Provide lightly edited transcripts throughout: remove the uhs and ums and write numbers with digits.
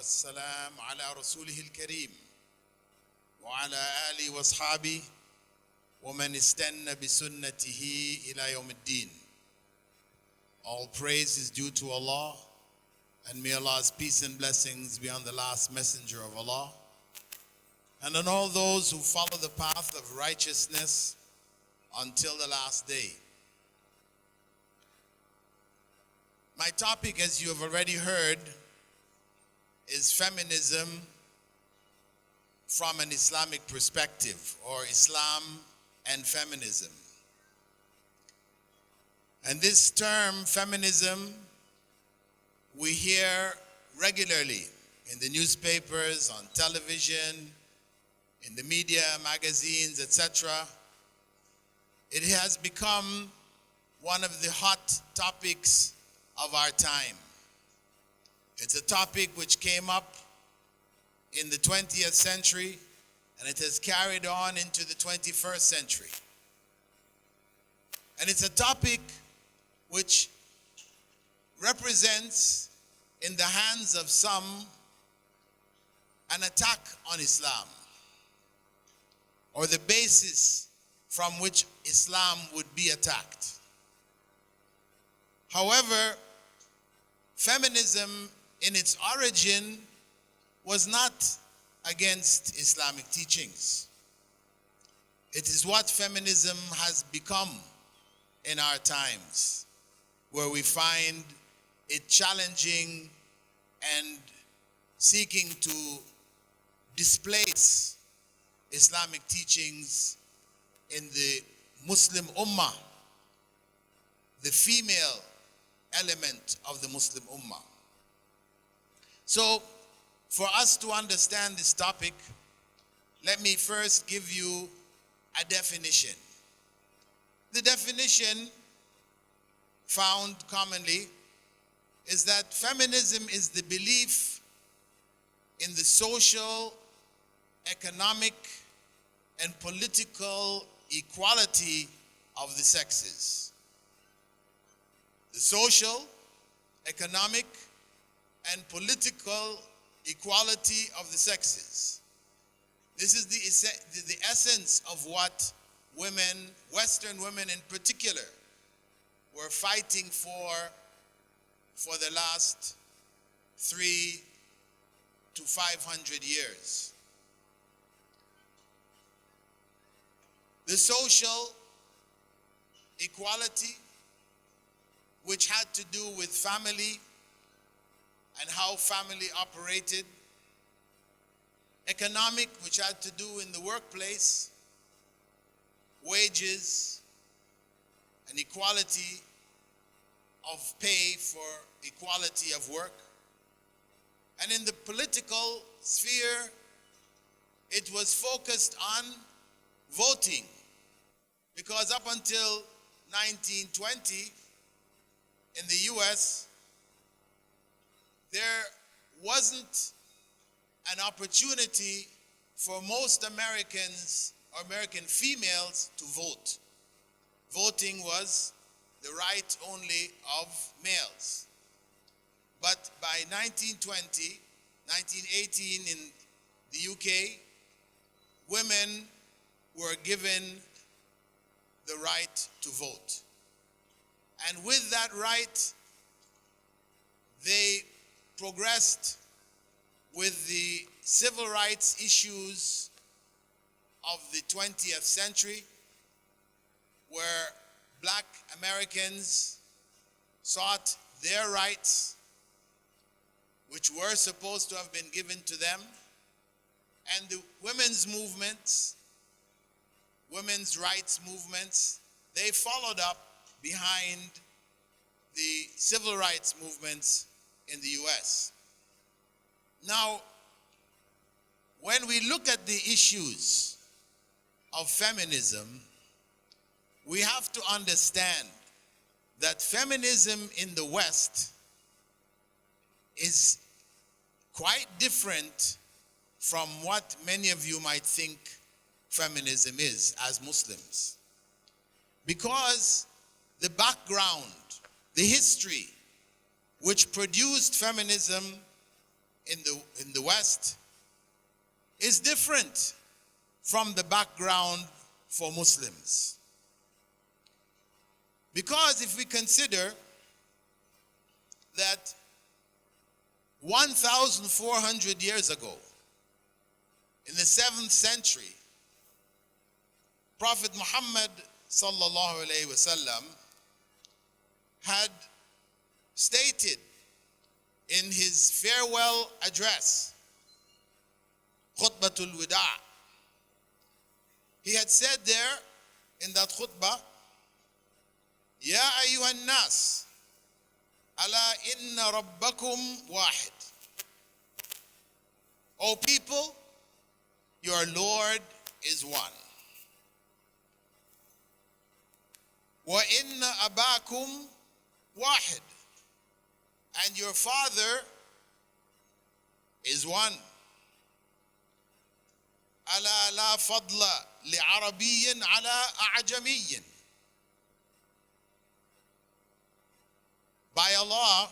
والسلام على رسوله الكريم وعلى آله وأصحابه ومن استنى بسنته إلى يوم الدين. All praise is due to Allah, and may Allah's peace and blessings be on the last messenger of Allah and on all those who follow the path of righteousness until the last day. My topic, as you have already heard, is feminism from an Islamic perspective, or Islam and feminism. And this term, feminism, we hear regularly in the newspapers, on television, in the media, magazines, etc. It has become one of the hot topics of our time. It's a topic which came up in the 20th century, and it has carried on into the 21st century. And it's a topic which represents, in the hands of some, an attack on Islam, or the basis from which Islam would be attacked. However, feminism in its origin was not against Islamic teachings. It is what feminism has become in our times, where we find it challenging and seeking to displace Islamic teachings in the Muslim Ummah, the female element of the Muslim Ummah. So, for us to understand this topic, let me first give you a definition. The definition found commonly is that feminism is the belief in the social, economic, and political equality of the sexes. The social, economic, and political equality of the sexes. This is the essence of what women, Western women in particular, were fighting for the last 300 to 500 years. The social equality, which had to do with family and how family operated. Economic, which had to do in the workplace, wages, and equality of pay for equality of work. And in the political sphere, it was focused on voting, because up until 1920 in the US, there wasn't an opportunity for most Americans or American females to vote. Voting was the right only of males. But by 1920, 1918 in the UK, women were given the right to vote. And with that right, they progressed with the civil rights issues of the 20th century, where Black Americans sought their rights, which were supposed to have been given to them. And the women's movements, women's rights movements, they followed up behind the civil rights movements in the US. Now, when we look at the issues of feminism, we have to understand that feminism in the West is quite different from what many of you might think feminism is as Muslims. Because the background, the history which produced feminism in the West is different from the background for Muslims. Because if we consider that 1,400 years ago, in the 7th century, Prophet Muhammad sallallahu alaihi wasallam had stated in his farewell address, Khutbatul Wida', he had said there in that khutbah, Ya ayyuhan nas, ala inna rabbakum wahid. O people, your Lord is one. Wa inna abakum wahid. And your father is one. Ala la fadla li arabiyyin ala a'jamiyyin. By Allah,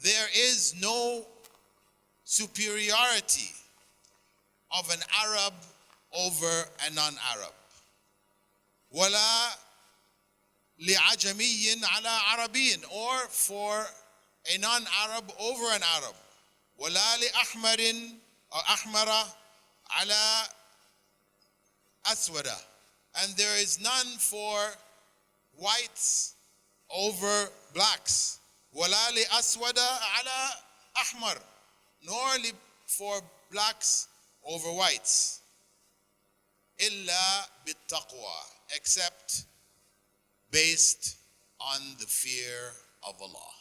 there is no superiority of an Arab over a non-Arab. Wala li'ajamiyyin ala arabiyyin, or for a non-Arab over an Arab. Wala li'ahmarin or ahmara ala aswada. And there is none for whites over blacks. Wala li aswada ala ahmar, nor for blacks over whites. Illa bit taqwa, except based on the fear of Allah.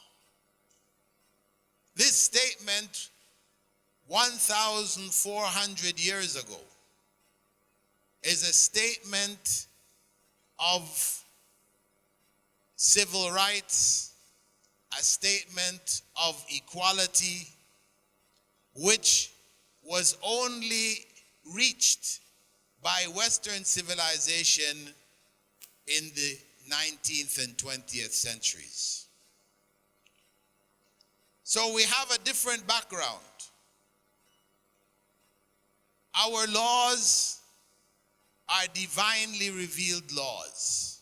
This statement 1,400 years ago is a statement of civil rights, a statement of equality, which was only reached by Western civilization in the 19th and 20th centuries. So we have a different background. Our laws are divinely revealed laws,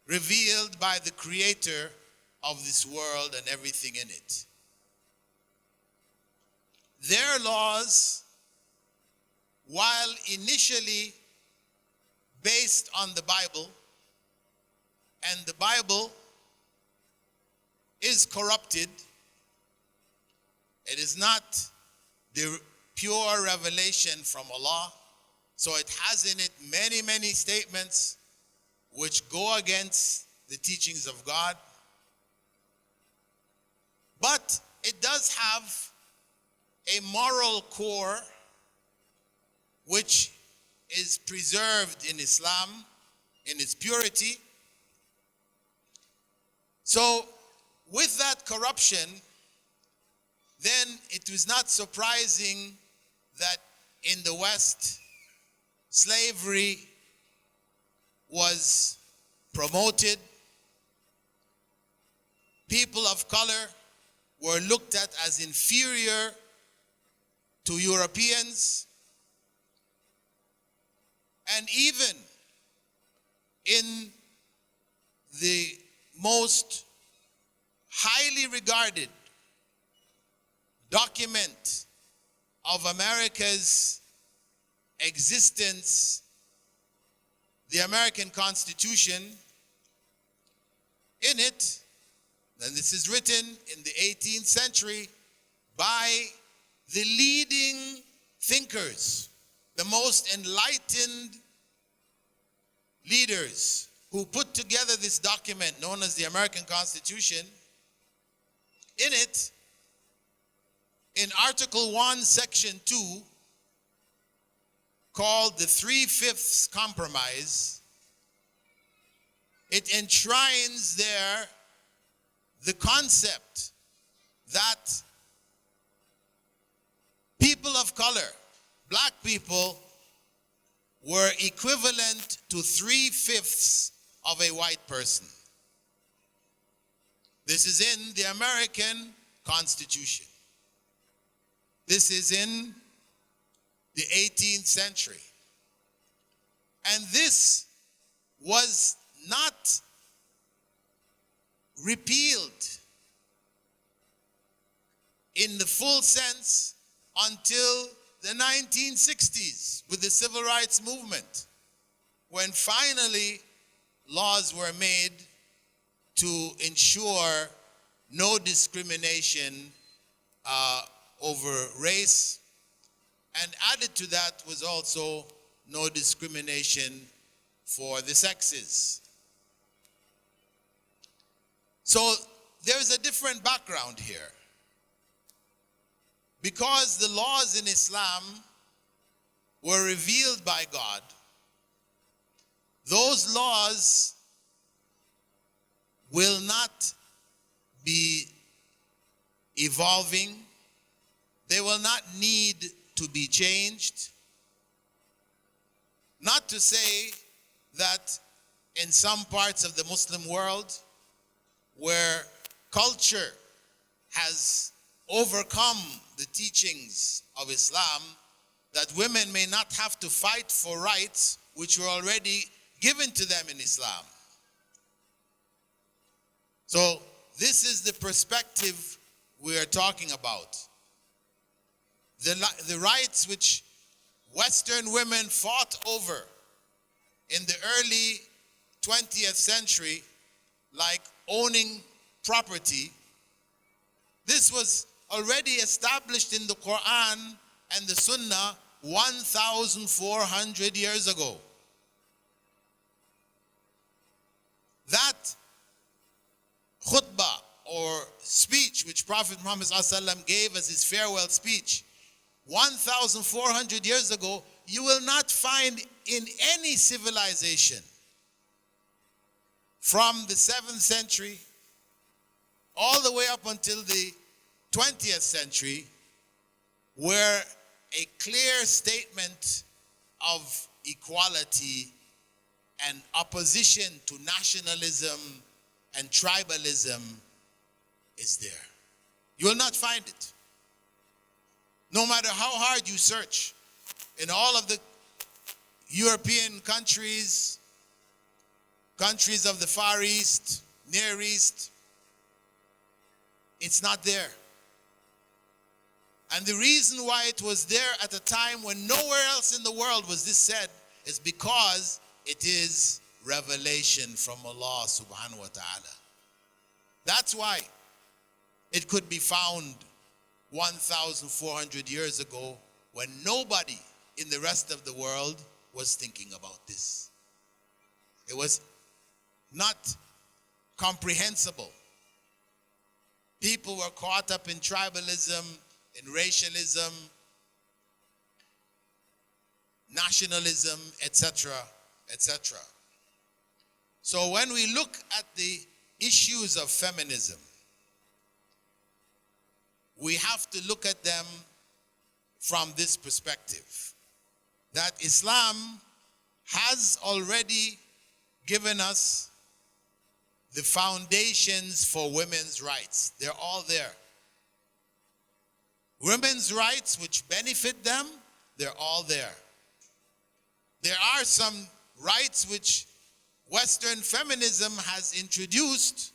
revealed by the Creator of this world and everything in it. Their laws, while initially based on the Bible, and the Bible is corrupted, it is not the pure revelation from Allah, so it has in it many, many statements which go against the teachings of God. But it does have a moral core which is preserved in Islam in its purity. So with that corruption, then it was not surprising that in the West, slavery was promoted. People of color were looked at as inferior to Europeans. And even in the most highly regarded document of America's existence, the American Constitution, in it, and this is written in the 18th century by the leading thinkers, the most enlightened leaders who put together this document known as the American Constitution. In it, in Article 1, Section 2, called the 3/5 Compromise, it enshrines there the concept that people of color, black people, were equivalent to 3/5 of a white person. This is in the American Constitution. This is in the 18th century. And this was not repealed in the full sense until the 1960s with the civil rights movement, when finally laws were made to ensure no discrimination over race, and added to that was also no discrimination for the sexes. So there's a different background here. Because the laws in Islam were revealed by God, those laws will not be evolving. They will not need to be changed. Not to say that in some parts of the Muslim world where culture has overcome the teachings of Islam, that women may not have to fight for rights which were already given to them in Islam. So this is the perspective we are talking about. The rights which Western women fought over in the early 20th century, like owning property, this was already established in the Quran and the Sunnah 1,400 years ago. That khutbah or speech which Prophet Muhammad ﷺ gave as his farewell speech 1,400 years ago, you will not find in any civilization from the 7th century all the way up until the 20th century where a clear statement of equality and opposition to nationalism and tribalism is there. You will not find it. No matter how hard you search in all of the European countries, countries of the Far East, Near East, it's not there. And the reason why it was there at a time when nowhere else in the world was this said is because it is revelation from Allah subhanahu wa ta'ala. That's why it could be found 1,400 years ago when nobody in the rest of the world was thinking about this. It was not comprehensible. People were caught up in tribalism, in racialism, nationalism, etc., etc. So when we look at the issues of feminism, we have to look at them from this perspective, that Islam has already given us the foundations for women's rights. They're all there. Women's rights which benefit them, they're all there. There are some rights which Western feminism has introduced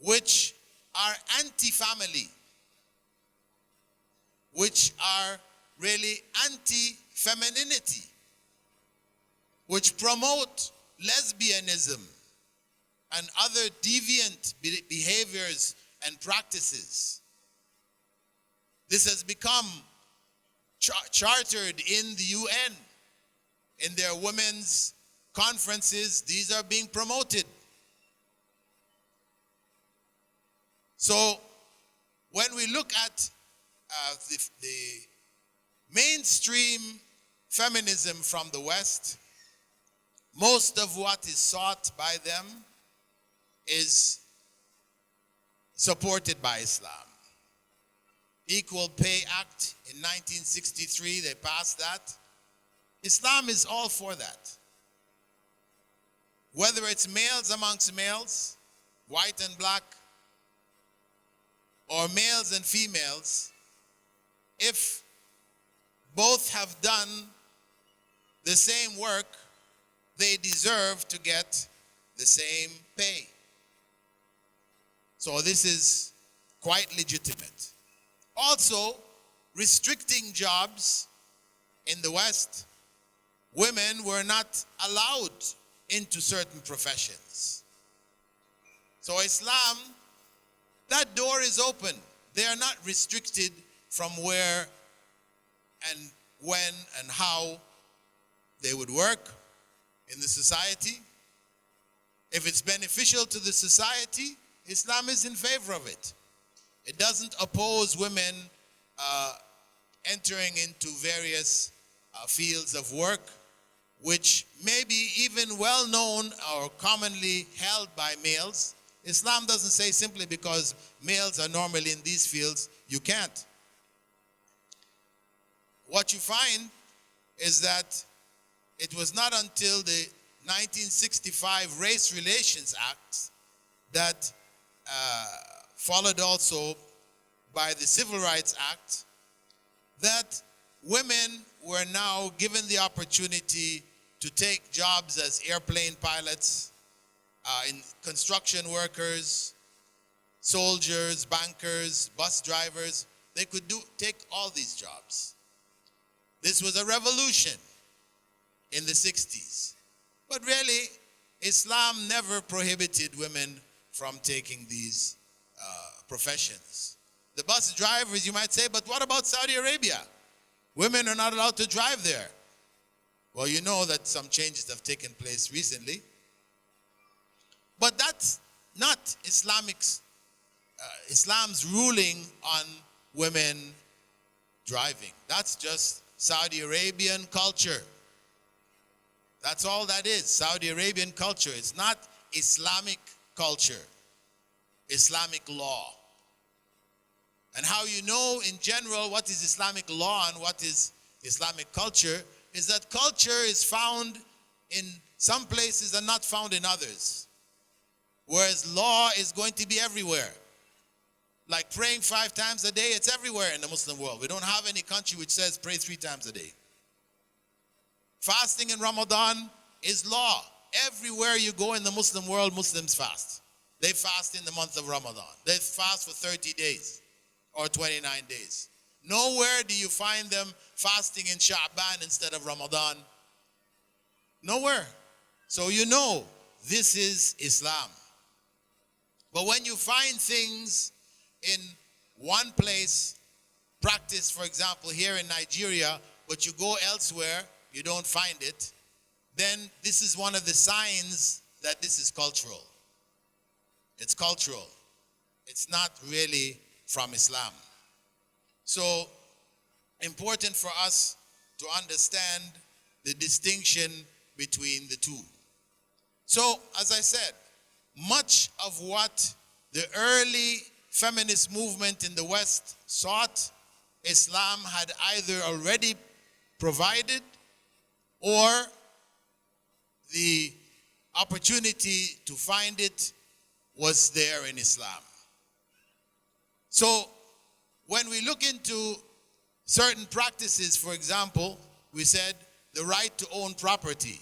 which are anti-family, which are really anti-femininity, which promote lesbianism and other deviant behaviors and practices. This has become chartered in the UN. In their women's conferences, these are being promoted. So when we look at the mainstream feminism from the West, most of what is sought by them is supported by Islam. Equal Pay Act in 1963, they passed that. Islam is all for that. Whether it's males amongst males, white and black, or males and females, if both have done the same work, they deserve to get the same pay. So this is quite legitimate. Also, restricting jobs in the West, women were not allowed into certain professions. So Islam, that door is open. They are not restricted from where and when and how they would work in the society. If it's beneficial to the society, Islam is in favor of it. It doesn't oppose women entering into various fields of work, which may be even well known or commonly held by males. Islam doesn't say simply because males are normally in these fields, you can't. What you find is that it was not until the 1965 Race Relations Act that followed also by the Civil Rights Act that women were now given the opportunity to take jobs as airplane pilots, in construction workers, soldiers, bankers, bus drivers. They could take all these jobs. This was a revolution in the 60s. But really, Islam never prohibited women from taking these professions. The bus drivers, you might say, but what about Saudi Arabia? Women are not allowed to drive there. Well, you know that some changes have taken place recently. But that's not Islam's ruling on women driving. That's just Saudi Arabian culture. That's all that is, Saudi Arabian culture. It's not Islamic culture, Islamic law. And how you know in general what is Islamic law and what is Islamic culture is that culture is found in some places and not found in others. Whereas law is going to be everywhere. Like praying 5 times a day, it's everywhere in the Muslim world. We don't have any country which says pray 3 times a day. Fasting in Ramadan is law. Everywhere you go in the Muslim world, Muslims fast. They fast in the month of Ramadan. They fast for 30 days or 29 days. Nowhere do you find them fasting in Sha'ban instead of Ramadan. Nowhere. So you know this is Islam. But when you find things in one place, practice, for example, here in Nigeria, but you go elsewhere, you don't find it, then this is one of the signs that this is cultural. It's cultural. It's not really from Islam. So, important for us to understand the distinction between the two. So, as I said, much of what the early feminist movement in the West sought, Islam had either already provided or the opportunity to find it was there in Islam. So when we look into certain practices, for example, we said the right to own property.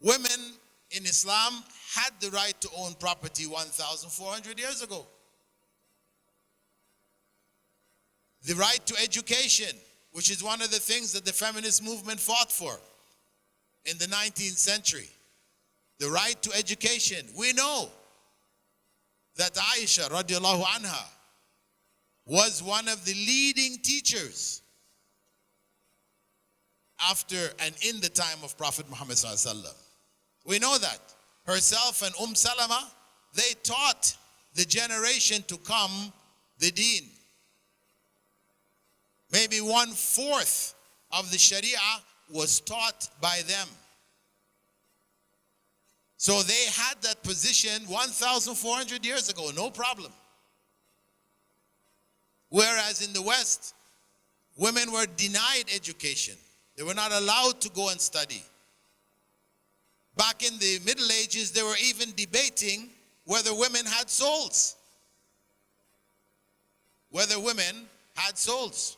Women in Islam had the right to own property 1,400 years ago. The right to education, which is one of the things that the feminist movement fought for in the 19th century. The right to education. We know that Aisha radiallahu anha was one of the leading teachers after and in the time of Prophet Muhammad sallallahu alaihi wasallam. We know that. Herself and Salama, they taught the generation to come the deen. Maybe 1/4 of the Sharia was taught by them. So they had that position 1,400 years ago, no problem. Whereas in the West, women were denied education. They were not allowed to go and study. Back in the Middle Ages, they were even debating whether women had souls. Whether women had souls,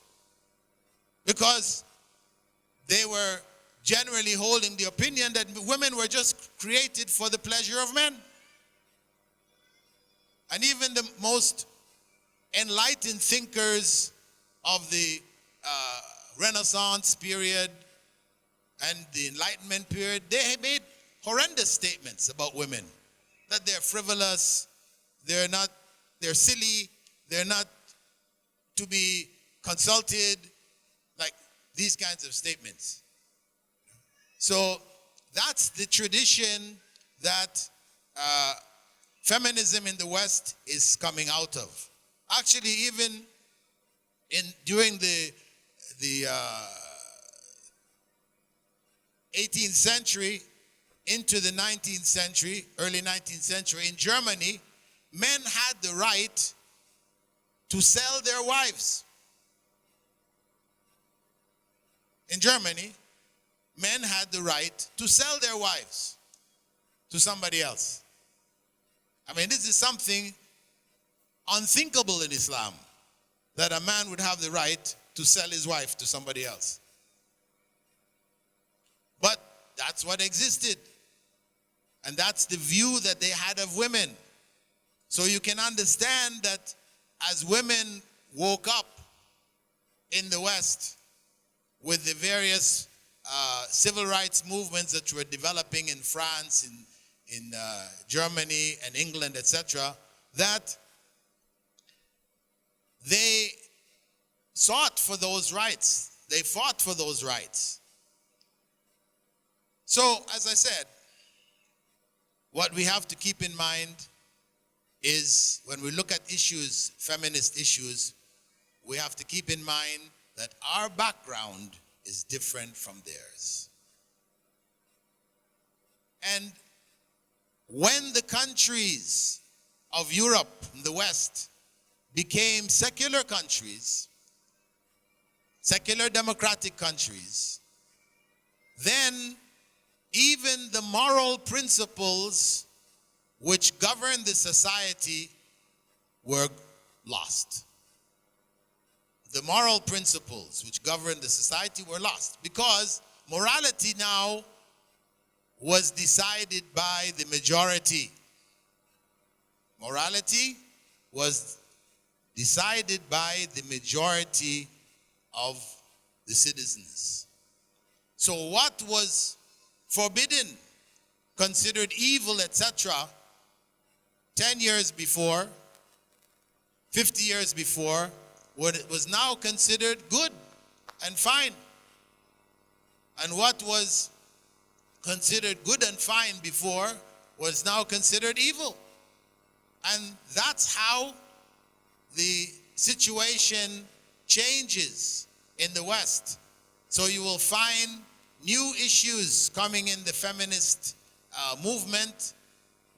because they were generally holding the opinion that women were just created for the pleasure of men. And even the most enlightened thinkers of the Renaissance period and the Enlightenment period, they made horrendous statements about women. That they're frivolous, they're silly, they're not to be consulted, like these kinds of statements. So that's the tradition that feminism in the West is coming out of. Actually, even during the 18th century into the 19th century, early 19th century, in Germany, men had the right to sell their wives. In Germany, men had the right to sell their wives to somebody else. I mean, this is something unthinkable in Islam, that a man would have the right to sell his wife to somebody else. But that's what existed. And that's the view that they had of women. So you can understand that as women woke up in the West with the various civil rights movements that were developing in France, in Germany and England, etc., that they sought for those rights. They fought for those rights. So, as I said, what we have to keep in mind is when we look at issues, feminist issues, we have to keep in mind that our background is different from theirs. And when the countries of Europe and the West became secular countries, secular democratic countries, then even the moral principles which govern the society were lost. The moral principles which govern the society were lost, because morality now was decided by the majority. Morality was decided by the majority of the citizens. So what was forbidden, considered evil, etc., 10 years before, 50 years before, what was now considered good and fine. And what was considered good and fine before was now considered evil. And that's how the situation changes in the West. So you will find new issues coming in the feminist movement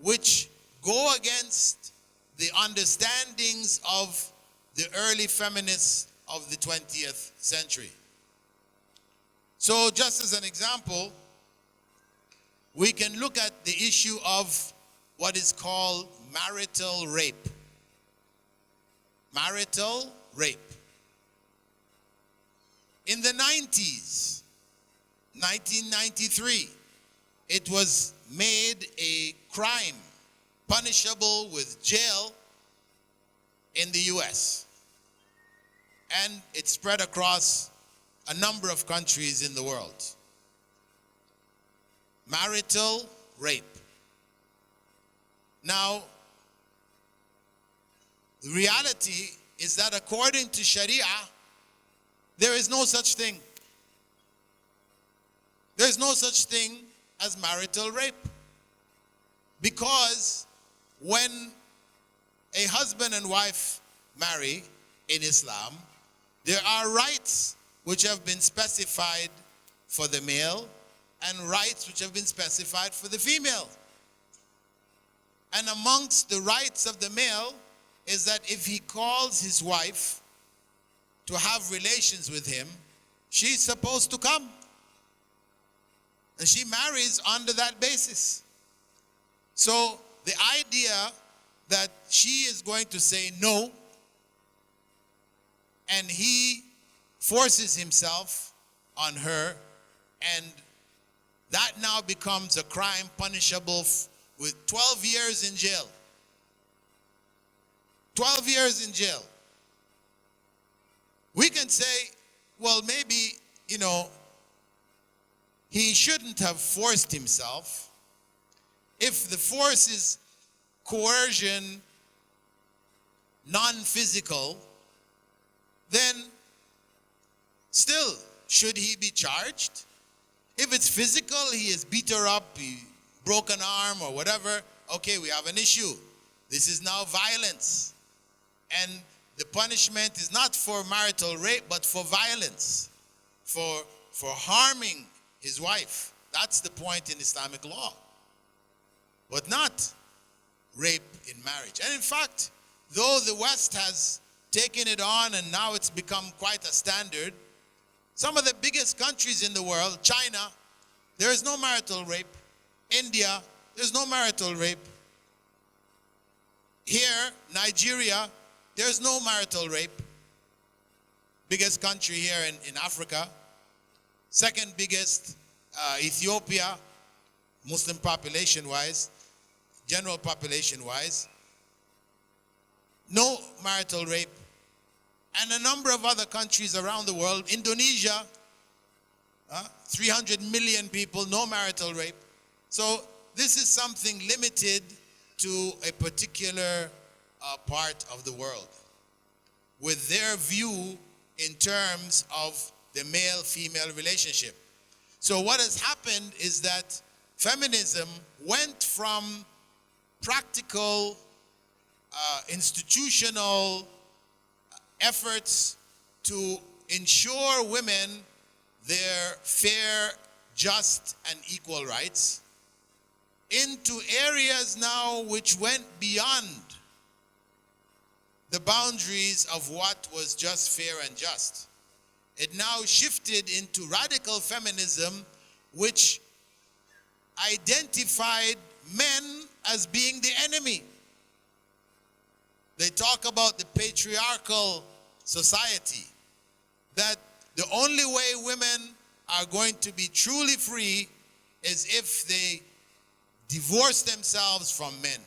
which go against the understandings of the early feminists of the 20th century. So just as an example, we can look at the issue of what is called marital rape. Marital rape. In the 90s, 1993, it was made a crime punishable with jail in the US. And it spread across a number of countries in the world. Marital rape. Now, the reality is that according to Sharia, there is no such thing. There is no such thing as marital rape. Because when a husband and wife marry in Islam, there are rights which have been specified for the male and rights which have been specified for the female. And amongst the rights of the male is that if he calls his wife to have relations with him, she's supposed to come. And she marries under that basis. So the idea that she is going to say no and he forces himself on her, and that now becomes a crime punishable with 12 years in jail. 12 years in jail. We can say, well, maybe, he shouldn't have forced himself. If the force is coercion, non-physical, then still, should he be charged? If it's physical, he has beat her up, he broke an arm or whatever, okay, we have an issue. This is now violence. And the punishment is not for marital rape, but for violence, for harming his wife. That's the point in Islamic law. But not rape in marriage. And in fact, though the West has taken it on and now it's become quite a standard, some of the biggest countries in the world, China, there is no marital rape. India, there's no marital rape. Here, Nigeria, there's no marital rape. Biggest country here in Africa. Second biggest, Ethiopia, Muslim population-wise, general population-wise. No marital rape. And a number of other countries around the world. Indonesia, 300 million people, no marital rape. So this is something limited to a particular part of the world, with their view in terms of the male-female relationship. So what has happened is that feminism went from practical, institutional efforts to ensure women their fair, just, and equal rights into areas now which went beyond the boundaries of what was just, fair, and just. It now shifted into radical feminism, which identified men as being the enemy. They talk about the patriarchal society, that the only way women are going to be truly free is if they divorce themselves from men.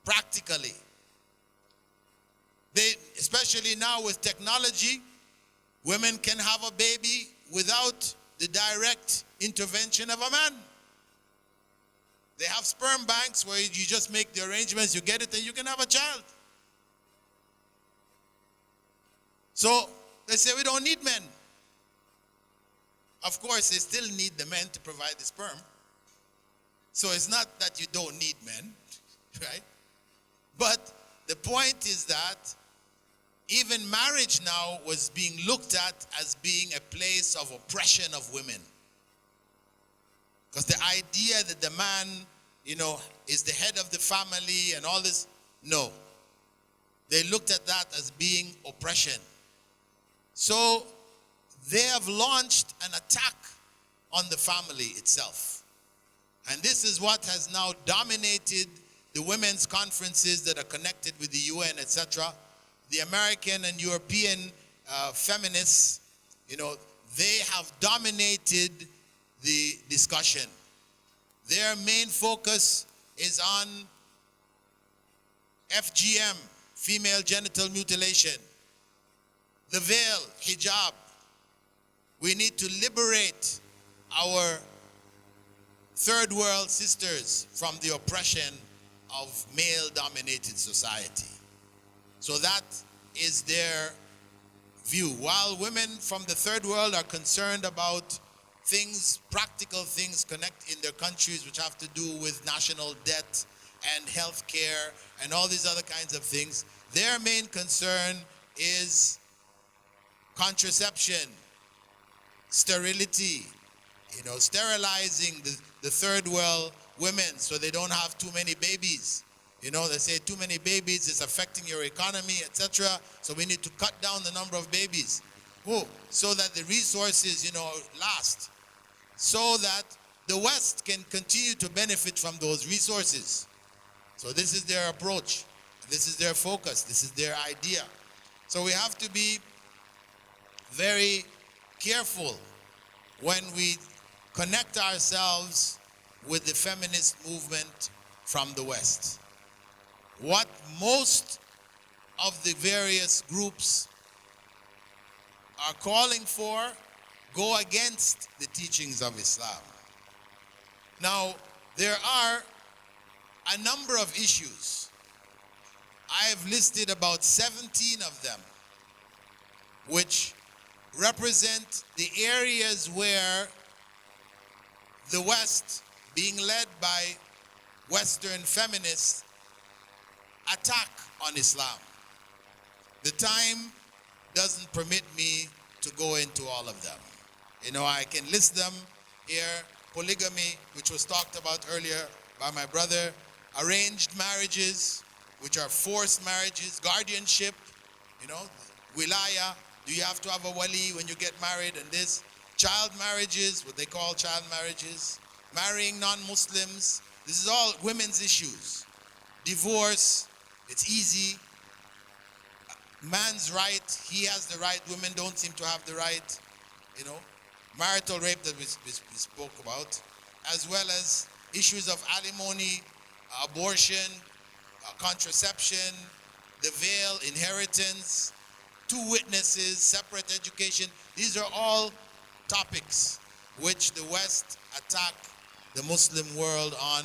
Practically. Especially now with technology, women can have a baby without the direct intervention of a man. They have sperm banks where you just make the arrangements, you get it, and you can have a child. So they say we don't need men. Of course, they still need the men to provide the sperm. So it's not that you don't need men, right? But the point is that even marriage now was being looked at as being a place of oppression of women. Because the idea that the man, is the head of the family and all this, no. They looked at that as being oppression. So they have launched an attack on the family itself. And this is what has now dominated the women's conferences that are connected with the UN, etc. The American and European feminists, they have dominated the discussion. Their main focus is on FGM, female genital mutilation, the veil, hijab. We need to liberate our third world sisters from the oppression of male-dominated society. So that is their view. While women from the third world are concerned about things, practical things connect in their countries which have to do with national debt and health care and all these other kinds of things, their main concern is contraception, sterility, sterilizing the third world women so they don't have too many babies. They say too many babies is affecting your economy, etc. So we need to cut down the number of babies. So that the resources, last. So that the West can continue to benefit from those resources. So this is their approach. This is their focus. This is their idea. So we have to be very careful when we connect ourselves with the feminist movement from the West. What most of the various groups are calling for go against the teachings of Islam. Now, there are a number of issues. I have listed about 17 of them, which represent the areas where the West, being led by Western feminists, attack on Islam. The time doesn't permit me to go into all of them. You know, I can list them here. Polygamy, which was talked about earlier by my brother, arranged marriages, which are forced marriages, guardianship, you know, wilaya, do you have to have a wali when you get married, and this, child marriages, what they call child marriages, marrying non-Muslims, this is all women's issues. Divorce, it's easy. Man's right, he has the right, women don't seem to have the right, you know. Marital rape that we spoke about, as well as issues of alimony, abortion, contraception, the veil, inheritance, two witnesses, separate education. These are all topics which the West attack the Muslim world on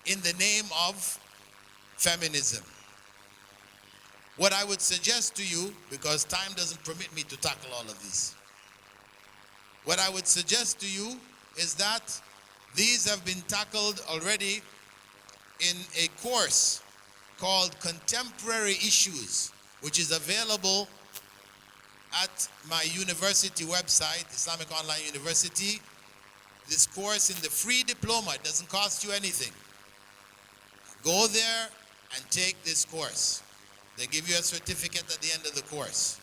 in the name of feminism. What I would suggest to you, because time doesn't permit me to tackle all of these, what I would suggest to you is that these have been tackled already in a course called Contemporary Issues, which is available at my university website, Islamic Online University. This course in the free diploma, it doesn't cost you anything. Go there and take this course. They give you a certificate at the end of the course.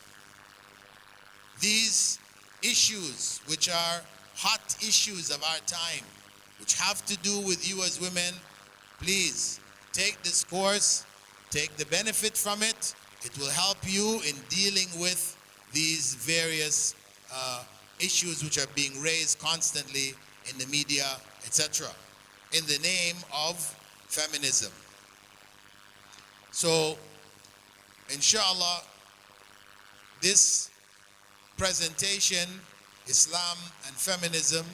These issues, which are hot issues of our time, which have to do with you as women, please take this course, take the benefit from it. It will help you in dealing with these various issues which are being raised constantly in the media, etc., in the name of feminism. So, inshallah, this presentation, Islam and Feminism,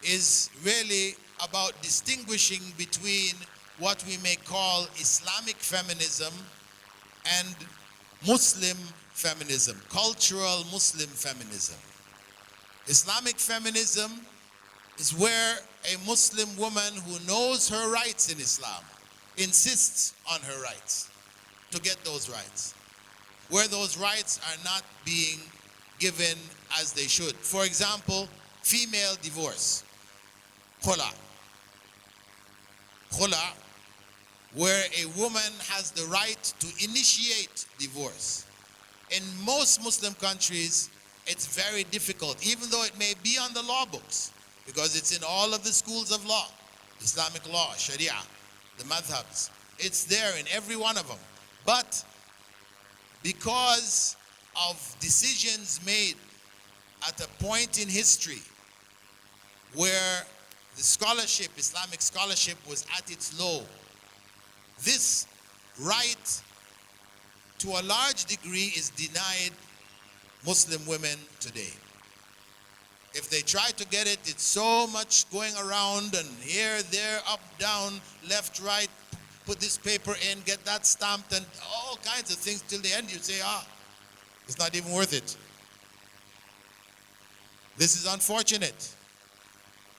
is really about distinguishing between what we may call Islamic feminism and Muslim feminism, cultural Muslim feminism. Islamic feminism is where a Muslim woman who knows her rights in Islam insists on her rights, to get those rights, where those rights are not being given as they should. For example, female divorce, khula. Khula, where a woman has the right to initiate divorce. In most Muslim countries, it's very difficult, even though it may be on the law books, because it's in all of the schools of law, Islamic law, Sharia, the madhabs. It's there in every one of them. But because of decisions made at a point in history where the scholarship, Islamic scholarship, was at its low, this right to a large degree is denied Muslim women today. If they try to get it, it's so much going around and here, there, up, down, left, right, put this paper in, get that stamped, and all kinds of things till the end. You say, it's not even worth it. This is unfortunate,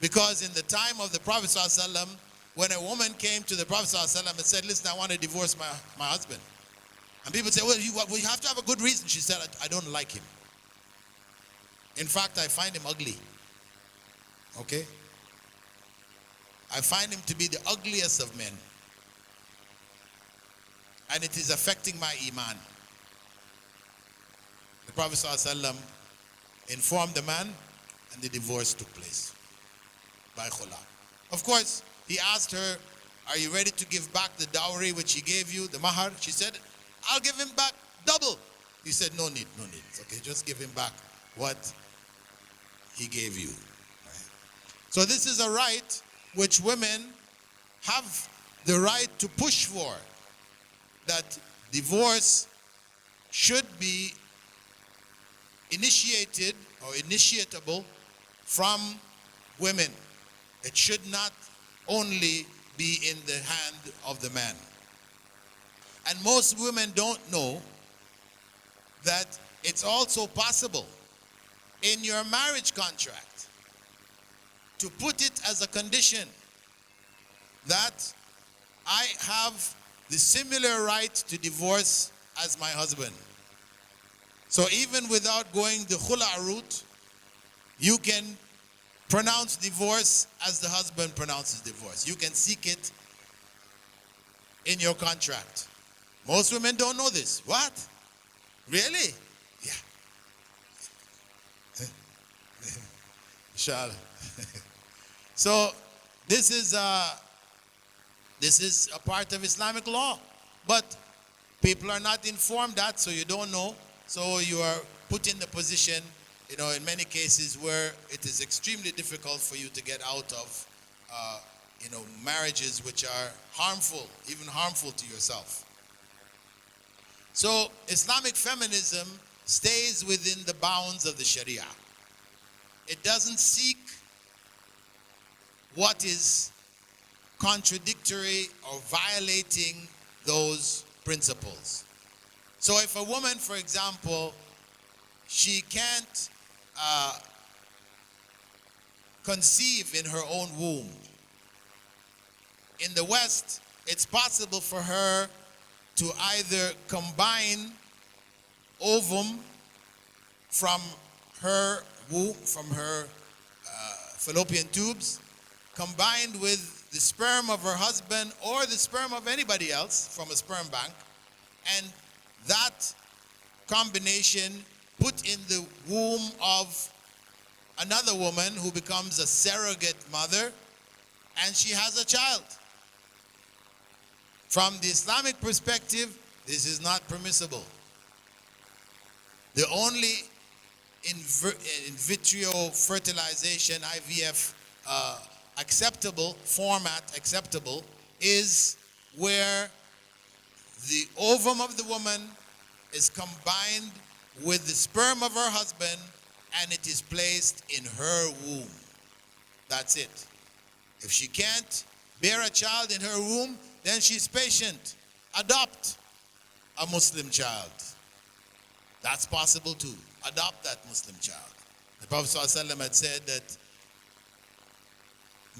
because in the time of the Prophet ﷺ, when a woman came to the Prophet ﷺ and said, listen, I want to divorce my husband. And people say, well, you have to have a good reason. She said, I don't like him. In fact, I find him ugly. Okay? I find him to be the ugliest of men. And it is affecting my iman. The Prophet ﷺ informed the man, and the divorce took place by khula. Of course, he asked her, are you ready to give back the dowry which he gave you, the mahar? She said, I'll give him back double. He said, no need, no need. It's okay, just give him back what he gave you. Right? So this is a right which women have the right to push for, that divorce should be initiated or initiatable from women. It should not only be in the hand of the man. And most women don't know that it's also possible in your marriage contract to put it as a condition that I have the similar right to divorce as my husband. So even without going the khula route, you can pronounce divorce as the husband pronounces divorce. You can seek it in your contract. Most women don't know this. What? Really? Yeah. Inshallah. So this is a part of Islamic law, but people are not informed that, so you don't know. So you are put in the position, in many cases where it is extremely difficult for you to get out of, marriages which are harmful, even harmful to yourself. So Islamic feminism stays within the bounds of the Sharia. It doesn't seek what is contradictory or violating those principles. So if a woman, for example, she can't conceive in her own womb, in the West, it's possible for her to either combine ovum from her womb, from her fallopian tubes, combined with the sperm of her husband or the sperm of anybody else from a sperm bank, and that combination put in the womb of another woman who becomes a surrogate mother, and she has a child. From the Islamic perspective, this is not permissible. The only in vitro fertilization, IVF, acceptable is where the ovum of the woman is combined with the sperm of her husband and it is placed in her womb. That's it. If she can't bear a child in her womb, then she's patient. Adopt a Muslim child. That's possible too. Adopt that Muslim child. The Prophet ﷺ had said that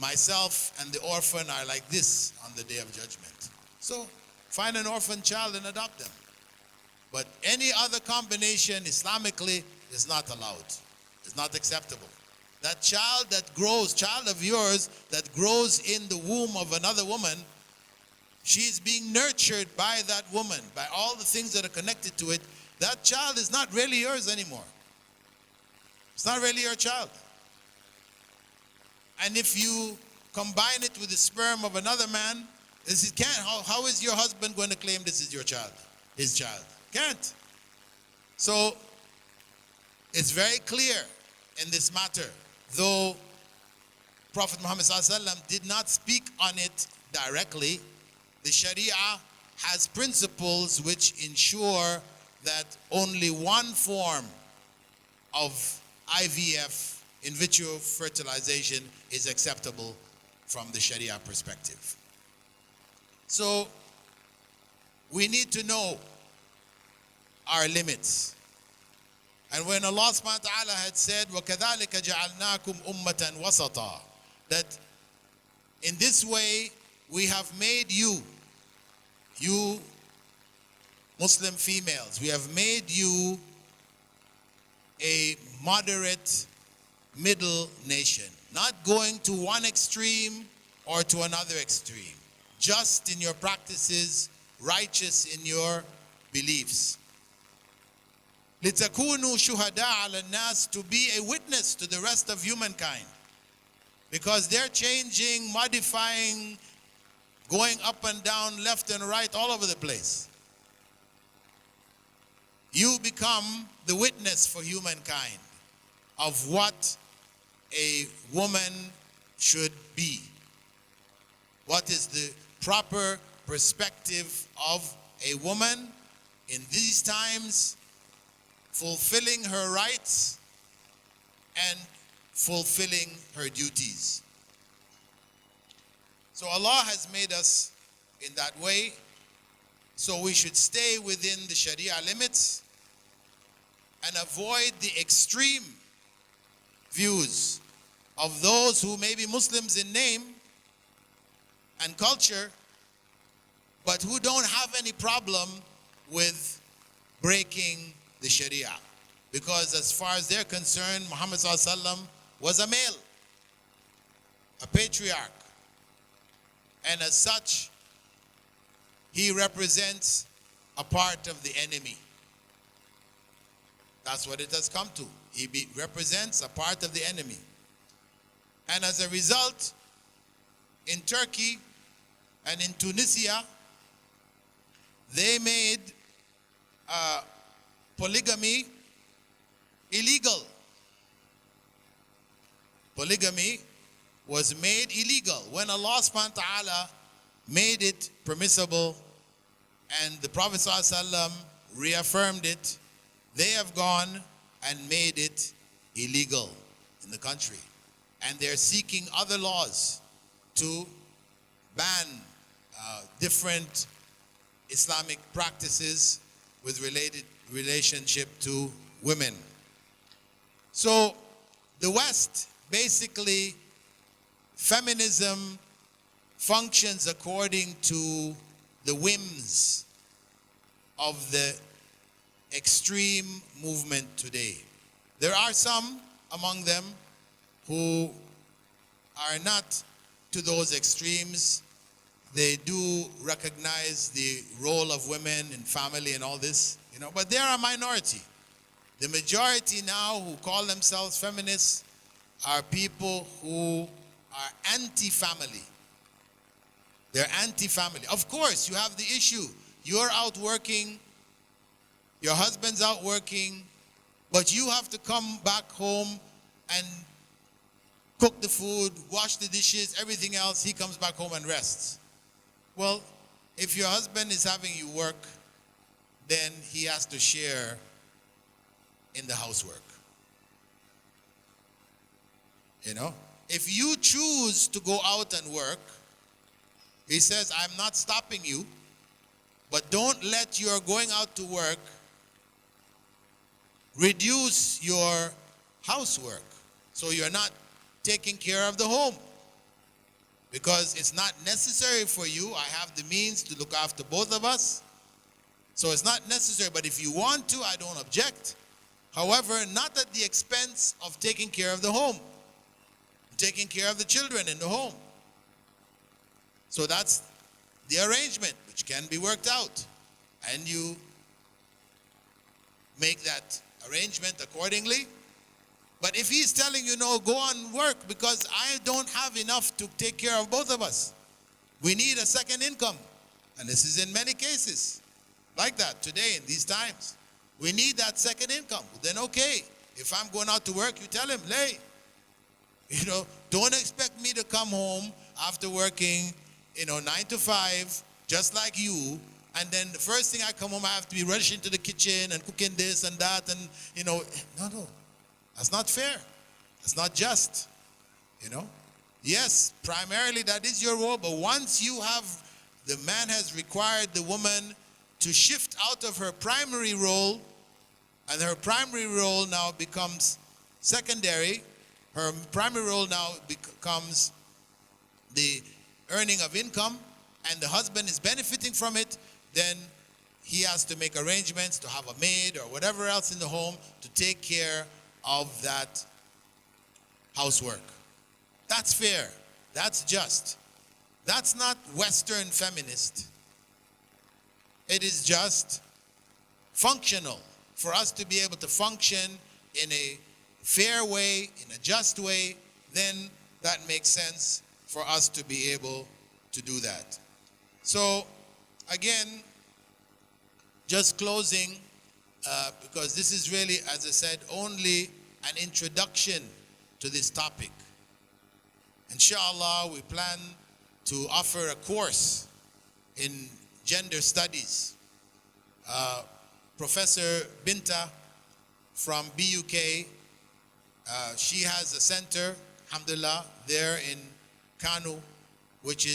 myself and the orphan are like this on the day of judgment. So find an orphan child and adopt them. But any other combination Islamically is not allowed. It's not acceptable. That child that grows, child of yours that grows in the womb of another woman, she is being nurtured by that woman, by all the things that are connected to it. That child is not really yours anymore. It's not really your child. And if you combine it with the sperm of another man, how is your husband going to claim this is your child, his child? Can't. So it's very clear in this matter, though Prophet Muhammad ﷺ did not speak on it directly. The Sharia has principles which ensure that only one form of IVF, in vitro fertilization, is acceptable from the Sharia perspective. So we need to know our limits. And when Allah subhanahu wa ta'ala had said, وَكَذَلِكَ جَعَلْنَاكُمْ أُمَّةً وَسَطًا, that in this way we have made you Muslim females, we have made you a moderate middle nation, not going to one extreme or to another extreme, just in your practices, righteous in your beliefs. لِتَكُونُوا شُهَدَاءَ عَلَى النَّاسِ, to be a witness to the rest of humankind. Because they're changing, modifying, going up and down, left and right, all over the place. you become the witness for humankind of what a woman should be. What is the proper perspective of a woman in these times, fulfilling her rights and fulfilling her duties. So Allah has made us in that way, so we should stay within the Sharia limits and avoid the extreme views of those who may be Muslims in name and culture, but who don't have any problem with breaking the Sharia. Because as far as they're concerned, Muhammad ﷺ was a male, a patriarch. And as such, he represents a part of the enemy. That's what it has come to. He represents a part of the enemy. And as a result, in Turkey and in Tunisia, they made polygamy illegal. Polygamy was made illegal when Allah subhanahu wa ta'ala made it permissible and the Prophet ﷺ reaffirmed it. They have gone and made it illegal in the country. And they're seeking other laws to ban different Islamic practices with relationship to women. So the West, basically, feminism functions according to the whims of the extreme movement today. There are some among them who are not to those extremes. They do recognize the role of women in family and all this, but they are a minority. The majority now who call themselves feminists are people who are anti-family. They're anti-family. Of course, you have the issue. You're out working, your husband's out working, but you have to come back home and cook the food, wash the dishes, everything else. He comes back home and rests. Well, if your husband is having you work, then he has to share in the housework. If you choose to go out and work, he says, I'm not stopping you, but don't let your going out to work reduce your housework. So you're not taking care of the home. Because it's not necessary for you. I have the means to look after both of us. So it's not necessary, but if you want to, I don't object. However, not at the expense of taking care of the home, taking care of the children in the home. So that's the arrangement, which can be worked out. And you make that arrangement accordingly. But if he's telling you, no, go on work because I don't have enough to take care of both of us. We need a second income. And this is in many cases like that today in these times. We need that second income. Then okay, if I'm going out to work, you tell him, hey, don't expect me to come home after working, 9 to 5, just like you. And then the first thing I come home, I have to be rushing to the kitchen and cooking this and that. And, no. That's not fair. That's not just, Yes, primarily that is your role, but once the man has required the woman to shift out of her primary role, and her primary role now becomes secondary, her primary role now becomes the earning of income, and the husband is benefiting from it, then he has to make arrangements to have a maid or whatever else in the home to take care of that housework. That's fair. That's just. That's not Western feminist. It is just functional for us to be able to function in a fair way, in a just way. Then that makes sense for us to be able to do that. So again, just closing, because this is really, as I said, only an introduction to this topic. Inshallah, we plan to offer a course in gender studies. Professor Binta from BUK, she has a center, alhamdulillah, there in Kanu, which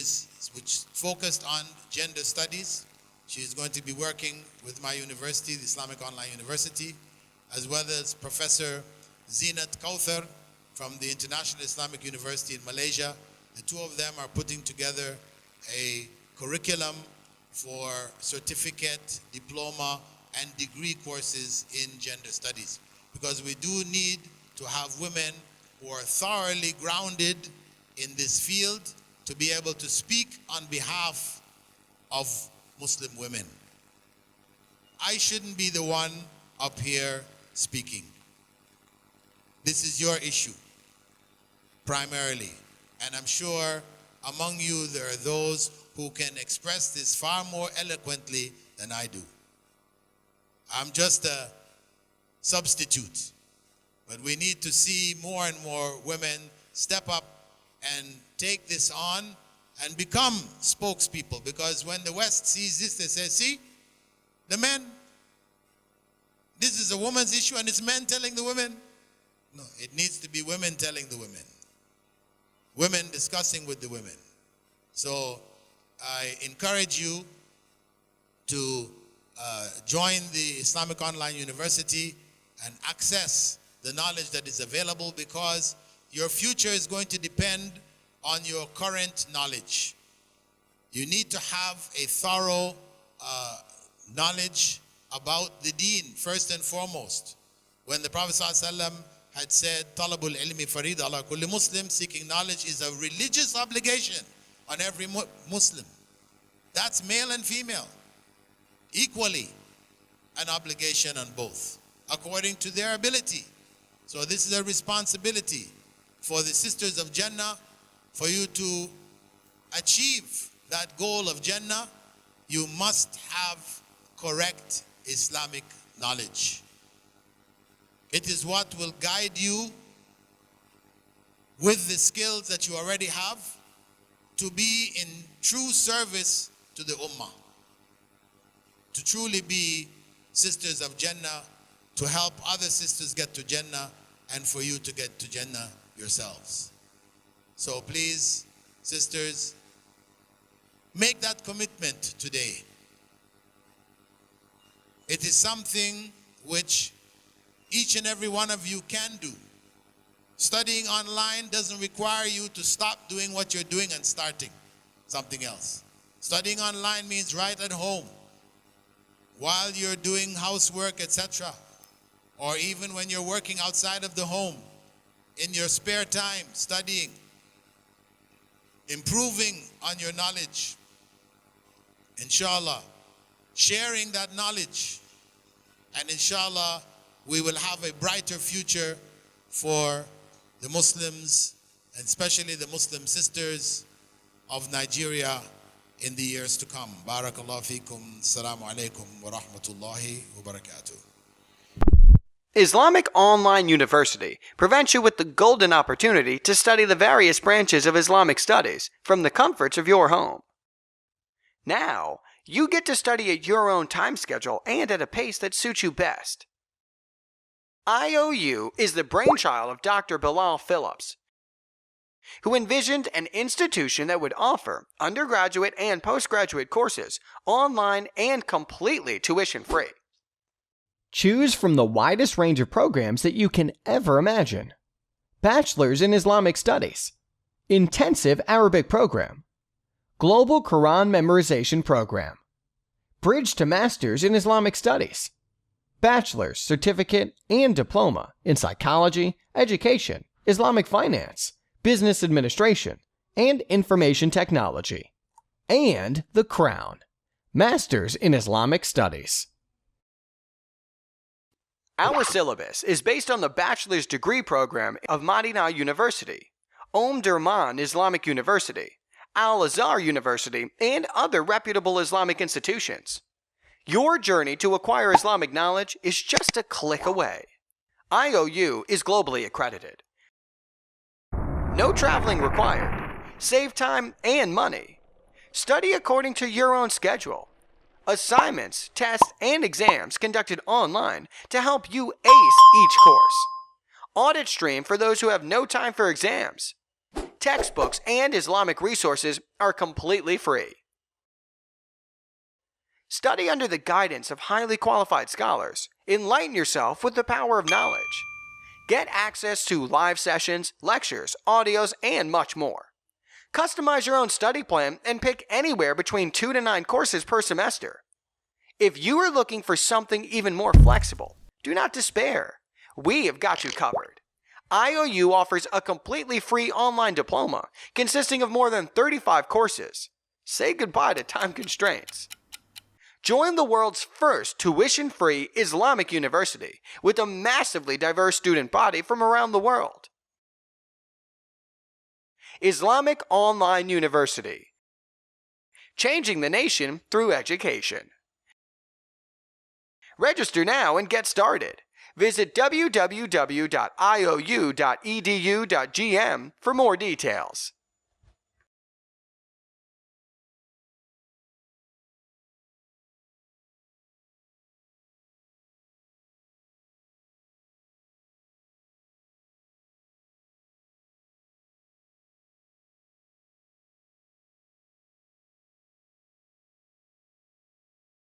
focused on gender studies. She is going to be working with my university, the Islamic Online University, as well as Professor Zinat Kauthar from the International Islamic University in Malaysia. The two of them are putting together a curriculum for certificate, diploma, and degree courses in gender studies. Because we do need to have women who are thoroughly grounded in this field to be able to speak on behalf of Muslim women. I shouldn't be the one up here speaking. This is your issue, primarily. And I'm sure among you there are those who can express this far more eloquently than I do. I'm just a substitute. But we need to see more and more women step up and take this on and become spokespeople. Because when the West sees this, they say, see, the men, this is a woman's issue and it's men telling the women. No, it needs to be women telling the women. Women discussing with the women. So I encourage you to join the Islamic Online University and access the knowledge that is available, because your future is going to depend on your current knowledge. You need to have a thorough knowledge about the deen, first and foremost. When the Prophet ﷺ had said, Talabul ilmi farida ala kulli Muslim, seeking knowledge is a religious obligation on every Muslim. That's male and female, equally an obligation on both, according to their ability. So this is a responsibility for the Sisters of Jannah. For you to achieve that goal of Jannah, you must have correct Islamic knowledge. It is what will guide you with the skills that you already have to be in true service to the Ummah. To truly be Sisters of Jannah, to help other sisters get to Jannah, and for you to get to Jannah yourselves. So please, sisters, make that commitment today. It is something which each and every one of you can do. Studying online doesn't require you to stop doing what you're doing and starting something else. Studying online means right at home, while you're doing housework, etc., or even when you're working outside of the home, in your spare time, studying, improving on your knowledge, inshallah, sharing that knowledge, and inshallah, we will have a brighter future for the Muslims, and especially the Muslim sisters of Nigeria in the years to come. Barakallahu feekum. Assalamu alaikum wa rahmatullahi wa barakatuh. Islamic Online University presents you with the golden opportunity to study the various branches of Islamic studies from the comforts of your home. Now, you get to study at your own time schedule and at a pace that suits you best. IOU is the brainchild of Dr. Bilal Philips, who envisioned an institution that would offer undergraduate and postgraduate courses online and completely tuition-free. Choose from the widest range of programs that you can ever imagine. Bachelor's in Islamic Studies, Intensive Arabic Program, Global Quran Memorization Program, Bridge to Master's in Islamic Studies, Bachelor's, Certificate, and Diploma in Psychology, Education, Islamic Finance, Business Administration, and Information Technology, and the Crown, Master's in Islamic Studies. Our syllabus is based on the bachelor's degree program of Madinah University, Durman Islamic University, Al-Azhar University, and other reputable Islamic institutions. Your journey to acquire Islamic knowledge is just a click away. IOU is globally accredited. No traveling required. Save time and money. Study according to your own schedule. Assignments, tests, and exams conducted online to help you ace each course. Audit stream for those who have no time for exams. Textbooks and Islamic resources are completely free. Study under the guidance of highly qualified scholars. Enlighten yourself with the power of knowledge. Get access to live sessions, lectures, audios, and much more. Customize your own study plan and pick anywhere between 2 to 9 courses per semester. If you are looking for something even more flexible, do not despair. We have got you covered. IOU offers a completely free online diploma consisting of more than 35 courses. Say goodbye to time constraints. Join the world's first tuition-free Islamic university with a massively diverse student body from around the world. Islamic Online University. Changing the nation through education. Register now and get started. Visit www.iou.edu.gm for more details.